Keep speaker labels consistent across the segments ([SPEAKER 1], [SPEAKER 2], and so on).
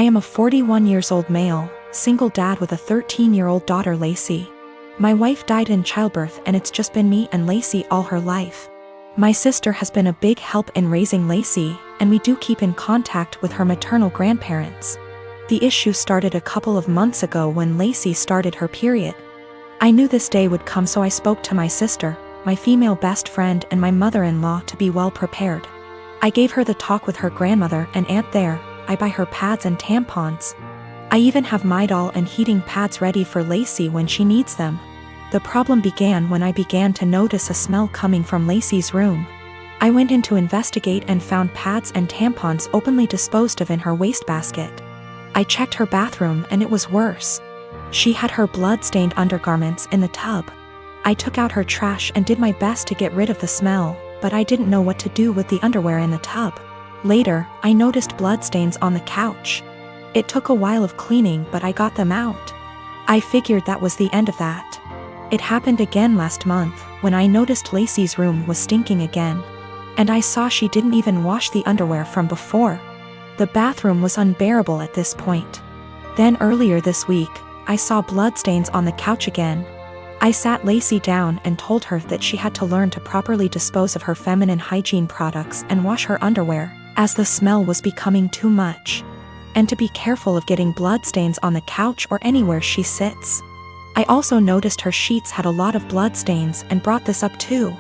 [SPEAKER 1] I am a 41 years old male, single dad with a 13-year-old daughter Lacey. My wife died in childbirth and it's just been me and Lacey all her life. My sister has been a big help in raising Lacey, and we do keep in contact with her maternal grandparents. The issue started a couple of months ago when Lacey started her period. I knew this day would come, so I spoke to my sister, my female best friend and my mother-in-law to be well prepared. I gave her the talk with her grandmother and aunt there. I buy her pads and tampons. I even have Midol and heating pads ready for Lacey when she needs them. The problem began when I began to notice a smell coming from Lacey's room. I went in to investigate and found pads and tampons openly disposed of in her wastebasket. I checked her bathroom and it was worse. She had her blood-stained undergarments in the tub. I took out her trash and did my best to get rid of the smell, but I didn't know what to do with the underwear in the tub. Later, I noticed bloodstains on the couch. It took a while of cleaning, but I got them out. I figured that was the end of that. It happened again last month, when I noticed Lacey's room was stinking again. And I saw she didn't even wash the underwear from before. The bathroom was unbearable at this point. Then earlier this week, I saw bloodstains on the couch again. I sat Lacey down and told her that she had to learn to properly dispose of her feminine hygiene products and wash her underwear, as the smell was becoming too much. And to be careful of getting bloodstains on the couch or anywhere she sits. I also noticed her sheets had a lot of bloodstains and brought this up too.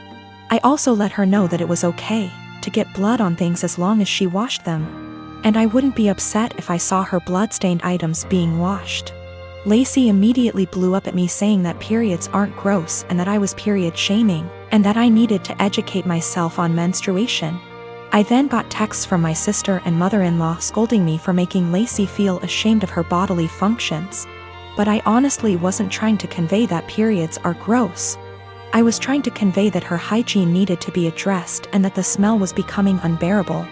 [SPEAKER 1] I also let her know that it was okay to get blood on things as long as she washed them. And I wouldn't be upset if I saw her bloodstained items being washed. Lacey immediately blew up at me saying that periods aren't gross and that I was period shaming, and that I needed to educate myself on menstruation. I then got texts from my sister and mother-in-law scolding me for making Lacey feel ashamed of her bodily functions. But I honestly wasn't trying to convey that periods are gross. I was trying to convey that her hygiene needed to be addressed and that the smell was becoming unbearable.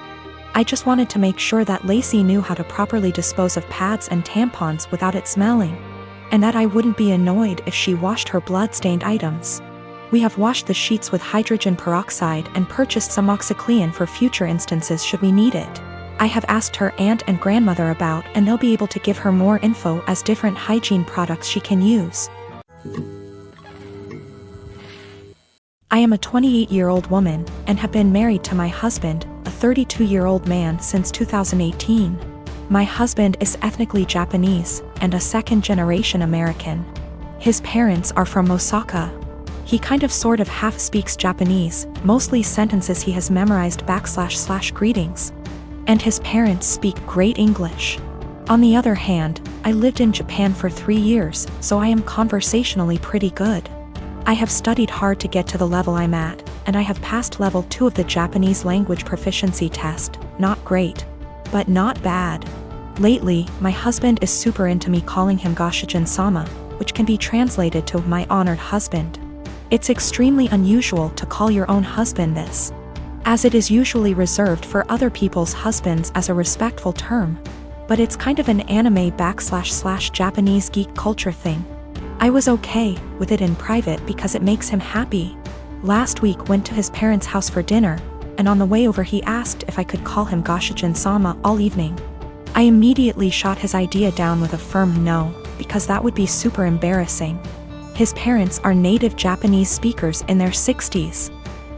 [SPEAKER 1] I just wanted to make sure that Lacey knew how to properly dispose of pads and tampons without it smelling, and that I wouldn't be annoyed if she washed her blood-stained items. We have washed the sheets with hydrogen peroxide and purchased some OxyClean for future instances should we need it. I have asked her aunt and grandmother about, and they'll be able to give her more info as different hygiene products she can use. I am a 28-year-old woman and have been married to my husband, a 32-year-old man, since 2018. My husband is ethnically Japanese and a second-generation American. His parents are from Osaka. He kind of sort of half speaks Japanese, mostly sentences he has memorized / greetings. And his parents speak great English. On the other hand, I lived in Japan for 3 years, so I am conversationally pretty good. I have studied hard to get to the level I'm at, and I have passed level 2 of the Japanese language proficiency test. Not great, but not bad. Lately, my husband is super into me calling him Goshijin-sama, which can be translated to my honored husband. It's extremely unusual to call your own husband this, as it is usually reserved for other people's husbands as a respectful term. But it's kind of an anime / Japanese geek culture thing. I was okay with it in private because it makes him happy. Last week went to his parents' house for dinner, and on the way over he asked if I could call him Goshijin-sama all evening. I immediately shot his idea down with a firm no, because that would be super embarrassing. His parents are native Japanese speakers in their 60s.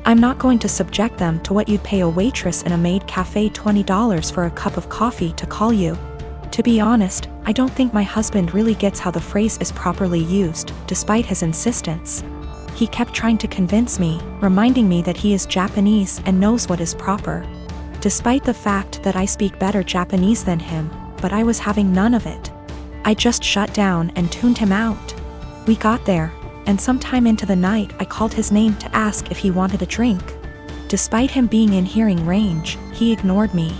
[SPEAKER 1] I'm not going to subject them to what you'd pay a waitress in a maid cafe $20 for a cup of coffee to call you. To be honest, I don't think my husband really gets how the phrase is properly used, despite his insistence. He kept trying to convince me, reminding me that he is Japanese and knows what is proper. Despite the fact that I speak better Japanese than him, but I was having none of it. I just shut down and tuned him out. We got there, and sometime into the night I called his name to ask if he wanted a drink. Despite him being in hearing range, he ignored me.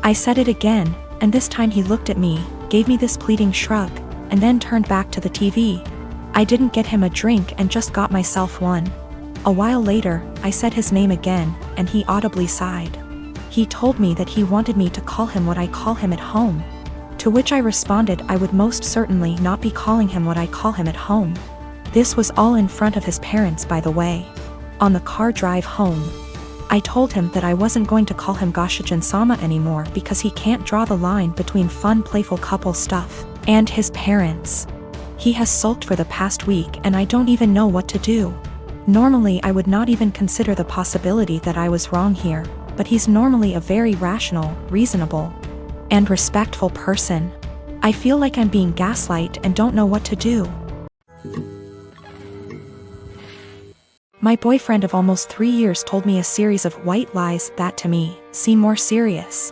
[SPEAKER 1] I said it again, and this time he looked at me, gave me this pleading shrug, and then turned back to the TV. I didn't get him a drink and just got myself one. A while later, I said his name again, and he audibly sighed. He told me that he wanted me to call him what I call him at home. To which I responded I would most certainly not be calling him what I call him at home. This was all in front of his parents, by the way. On the car drive home. I told him that I wasn't going to call him Goshijin Sama anymore because he can't draw the line between fun playful couple stuff and his parents. He has sulked for the past week and I don't even know what to do. Normally I would not even consider the possibility that I was wrong here, but he's normally a very rational, reasonable, and respectful person. I feel like I'm being gaslighted and don't know what to do. My boyfriend of almost 3 years told me a series of white lies that to me seem more serious.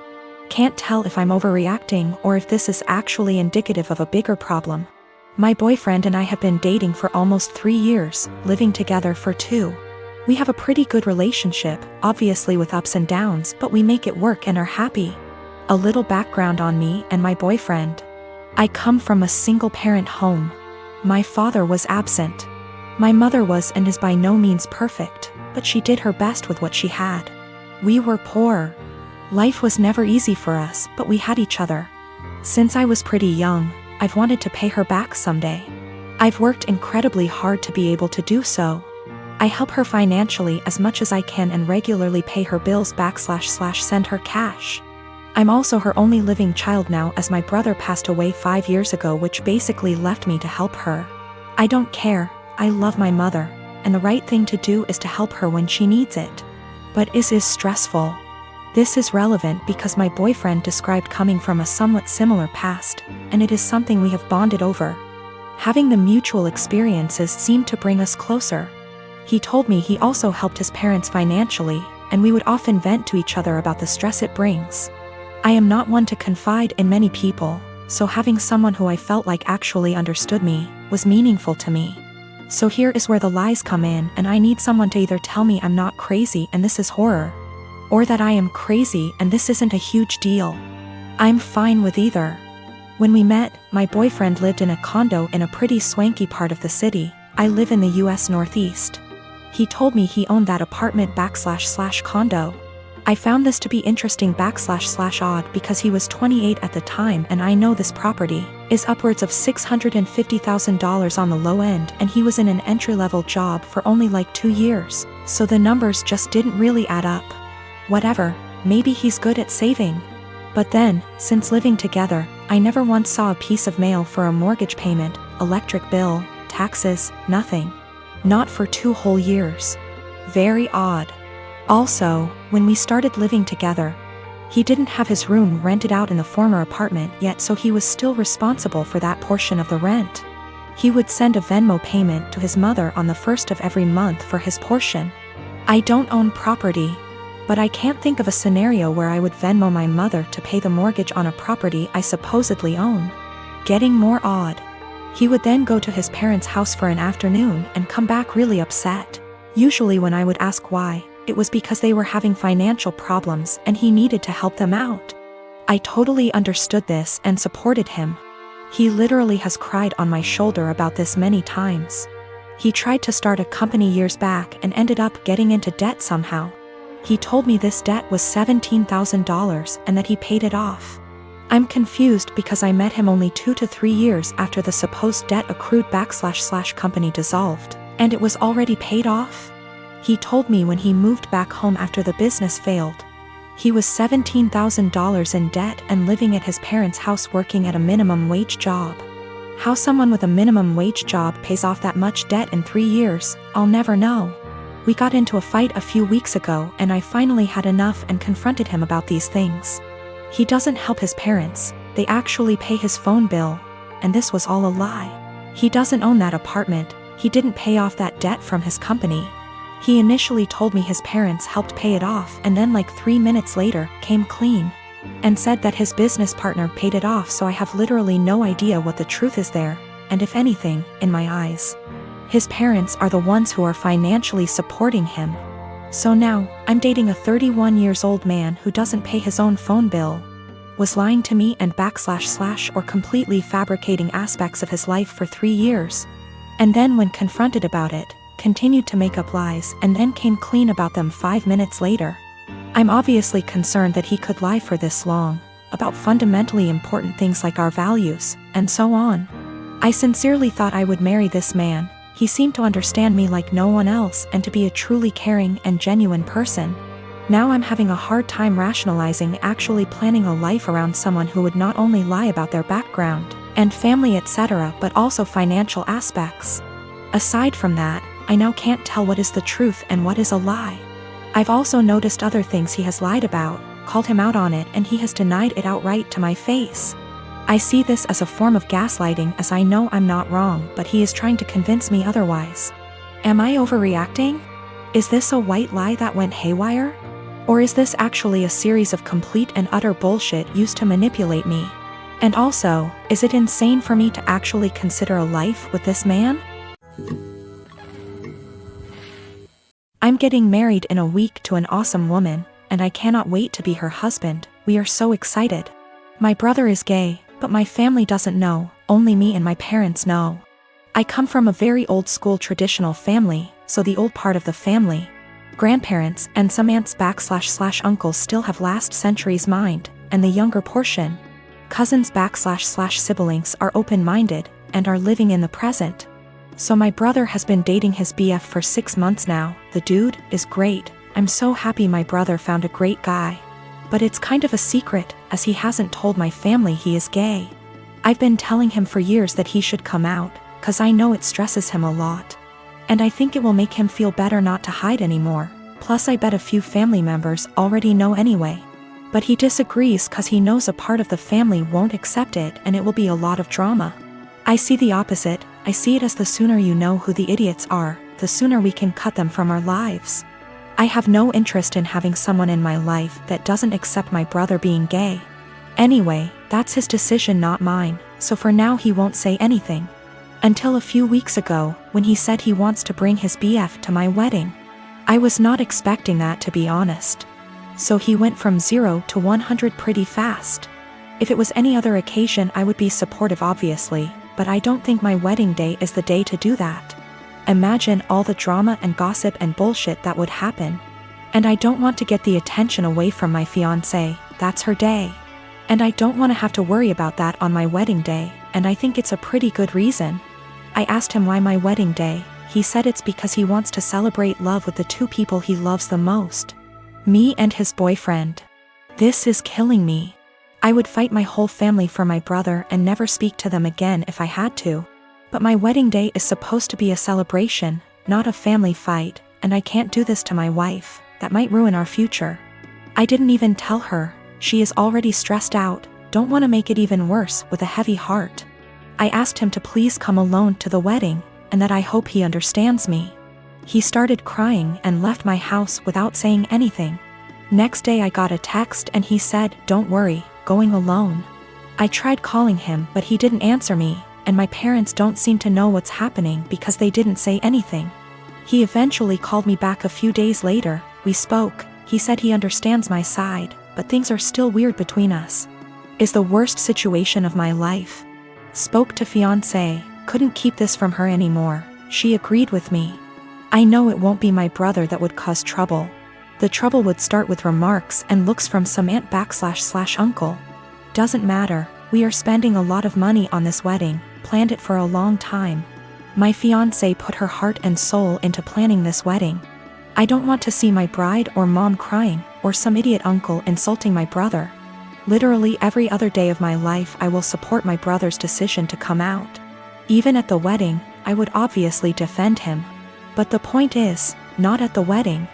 [SPEAKER 1] Can't tell if I'm overreacting or if this is actually indicative of a bigger problem. My boyfriend and I have been dating for almost 3 years, living together for 2. We have a pretty good relationship, obviously with ups and downs, but we make it work and are happy. A little background on me and my boyfriend. I come from a single-parent home. My father was absent. My mother was and is by no means perfect, but she did her best with what she had. We were poor. Life was never easy for us, but we had each other. Since I was pretty young, I've wanted to pay her back someday. I've worked incredibly hard to be able to do so. I help her financially as much as I can and regularly pay her bills / send her cash. I'm also her only living child now as my brother passed away 5 years ago, which basically left me to help her. I don't care. I love my mother, and the right thing to do is to help her when she needs it. But is stressful. This is relevant because my boyfriend described coming from a somewhat similar past, and it is something we have bonded over. Having the mutual experiences seemed to bring us closer. He told me he also helped his parents financially, and we would often vent to each other about the stress it brings. I am not one to confide in many people, so having someone who I felt like actually understood me was meaningful to me. So here is where the lies come in, and I need someone to either tell me I'm not crazy and this is horror, or that I am crazy and this isn't a huge deal. I'm fine with either. When we met, my boyfriend lived in a condo in a pretty swanky part of the city. I live in the US Northeast. He told me he owned that apartment / condo. I found this to be interesting / odd because he was 28 at the time, and I know this property is upwards of $650,000 on the low end, and he was in an entry-level job for only like 2 years, so the numbers just didn't really add up. Whatever, maybe he's good at saving. But then, since living together, I never once saw a piece of mail for a mortgage payment, electric bill, taxes, nothing. Not for 2 whole years. Very odd. Also, when we started living together, he didn't have his room rented out in the former apartment yet, so he was still responsible for that portion of the rent. He would send a Venmo payment to his mother on the 1st of every month for his portion. I don't own property, but I can't think of a scenario where I would Venmo my mother to pay the mortgage on a property I supposedly own. Getting more odd. He would then go to his parents' house for an afternoon and come back really upset. Usually when I would ask why, it was because they were having financial problems and he needed to help them out. I totally understood this and supported him. He literally has cried on my shoulder about this many times. He tried to start a company years back and ended up getting into debt somehow. He told me this debt was $17,000 and that he paid it off. I'm confused because I met him only 2 to 3 years after the supposed debt accrued / company dissolved, and it was already paid off. He told me when he moved back home after the business failed, he was $17,000 in debt and living at his parents' house working at a minimum wage job. How someone with a minimum wage job pays off that much debt in 3 years, I'll never know. We got into a fight a few weeks ago and I finally had enough and confronted him about these things. He doesn't help his parents, they actually pay his phone bill, and this was all a lie. He doesn't own that apartment, he didn't pay off that debt from his company. He initially told me his parents helped pay it off and then like 3 minutes later, came clean. And said that his business partner paid it off, so I have literally no idea what the truth is there, and if anything, in my eyes. His parents are the ones who are financially supporting him. So now, I'm dating a 31-year-old man who doesn't pay his own phone bill, was lying to me and / or completely fabricating aspects of his life for 3 years. And then when confronted about it, continued to make up lies and then came clean about them 5 minutes later. I'm obviously concerned that he could lie for this long, about fundamentally important things like our values, and so on. I sincerely thought I would marry this man. He seemed to understand me like no one else and to be a truly caring and genuine person. Now I'm having a hard time rationalizing actually planning a life around someone who would not only lie about their background and family etc. but also financial aspects. Aside from that, I now can't tell what is the truth and what is a lie. I've also noticed other things he has lied about, called him out on it, and he has denied it outright to my face. I see this as a form of gaslighting, as I know I'm not wrong, but he is trying to convince me otherwise. Am I overreacting? Is this a white lie that went haywire? Or is this actually a series of complete and utter bullshit used to manipulate me? And also, is it insane for me to actually consider a life with this man? I'm getting married in a week to an awesome woman, and I cannot wait to be her husband. We are so excited. My brother is gay, but my family doesn't know, only me and my parents know. I come from a very old school traditional family, so the old part of the family, grandparents and some aunts / uncles still have last century's mind, and the younger portion, cousins / siblings are open-minded and are living in the present. So my brother has been dating his BF for 6 months now. The dude is great. I'm so happy my brother found a great guy. But it's kind of a secret, as he hasn't told my family he is gay. I've been telling him for years that he should come out, cause I know it stresses him a lot. And I think it will make him feel better not to hide anymore, plus I bet a few family members already know anyway. But he disagrees cause he knows a part of the family won't accept it and it will be a lot of drama. I see the opposite. I see it as the sooner you know who the idiots are, the sooner we can cut them from our lives. I have no interest in having someone in my life that doesn't accept my brother being gay. Anyway, that's his decision, not mine, so for now he won't say anything. Until a few weeks ago, when he said he wants to bring his BF to my wedding. I was not expecting that, to be honest. So he went from 0 to 100 pretty fast. If it was any other occasion I would be supportive obviously, but I don't think my wedding day is the day to do that. Imagine all the drama and gossip and bullshit that would happen. And I don't want to get the attention away from my fiancé. That's her day. And I don't want to have to worry about that on my wedding day, and I think it's a pretty good reason. I asked him why my wedding day. He said it's because he wants to celebrate love with the two people he loves the most. Me and his boyfriend. This is killing me. I would fight my whole family for my brother and never speak to them again if I had to. But my wedding day is supposed to be a celebration, not a family fight, and I can't do this to my wife. That might ruin our future. I didn't even tell her. She is already stressed out, don't want to make it even worse, with a heavy heart. I asked him to please come alone to the wedding, and that I hope he understands me. He started crying and left my house without saying anything. Next day I got a text and he said, "Don't worry, going alone." I tried calling him but he didn't answer me, and my parents don't seem to know what's happening because they didn't say anything. He eventually called me back a few days later. We spoke. He said he understands my side, but things are still weird between us. Is the worst situation of my life. Spoke to fiancé, couldn't keep this from her anymore. She agreed with me. I know it won't be my brother that would cause trouble. The trouble would start with remarks and looks from some aunt / uncle. Doesn't matter, we are spending a lot of money on this wedding, planned it for a long time. My fiancé put her heart and soul into planning this wedding. I don't want to see my bride or mom crying, or some idiot uncle insulting my brother. Literally every other day of my life I will support my brother's decision to come out. Even at the wedding, I would obviously defend him. But the point is, not at the wedding.